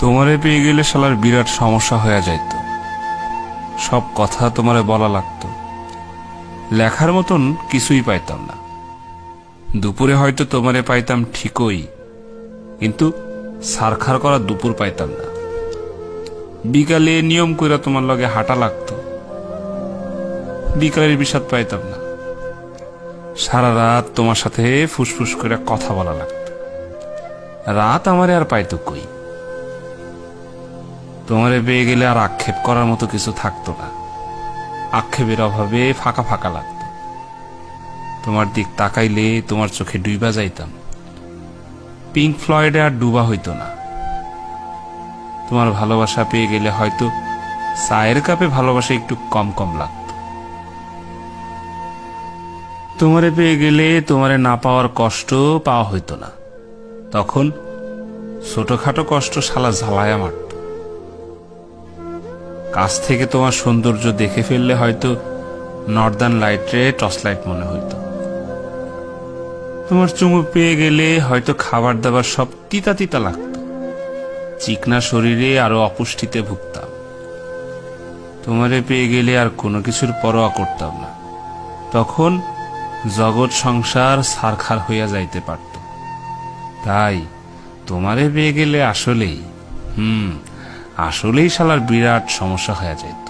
তোমারে পেয়ে গেলে শালার বিরাট সমস্যা হয়ে যাইত। সব কথা তোমারে বলা লাগতো, লেখার মতন কিছুই পাইতাম না। দুপুরে হয়তো তোমারে পাইতাম ঠিকই, কিন্তু সারখার করা দুপুর পাইতাম না। বিকালে নিয়ম কইরা তোমার লগে হাঁটা লাগতো, বিকালের বিষাদ পাইতাম না। সারা রাত তোমার সাথে ফুসফুস করে কথা বলা লাগতো, রাত আমারে আর পাইতো কই। তোমারে পেয়ে গেলে আর আক্ষেপ করার মতো কিছু থাকতো না, আক্ষেপের অভাবে ফাঁকা ফাঁকা লাগতো। তোমার দিক তাকাইলে তোমার চোখে ডুইবা যাইতাম, পিঙ্ক ফ্লয়েডে আর ডুবা হইতো না। তোমার ভালোবাসা পেয়ে গেলে হয়তো চায়ের কাপে ভালোবাসা একটু কম কম লাগতো। তোমারে পেয়ে গেলে তোমারে না পাওয়ার কষ্ট পাওয়া হইতো না, তখন ছোটখাটো কষ্ট শালা ঝালায়া মারত। কাছ থেকে তোমার সৌন্দর্য দেখে ফেললে হয়তো নর্দার্ন লাইটে টর্চ লাইট মনে হইতো। তোমার চুমু পেয়ে গেলে হয়তো খাবার দাবার সব তিতা তিতা লাগতো, চিকনা শরীরে আরো অপুষ্টিতে ভুগতাম। তোমারে পেয়ে গেলে আর কোনো কিছুর পরোয়া করতাম না, তখন জগৎ সংসার সারখার হইয়া যাইতে পারত। তাই তোমারে পেয়ে গেলে আসলেই আসলেই শালার বিরাট সমস্যা হয়ে যাইত।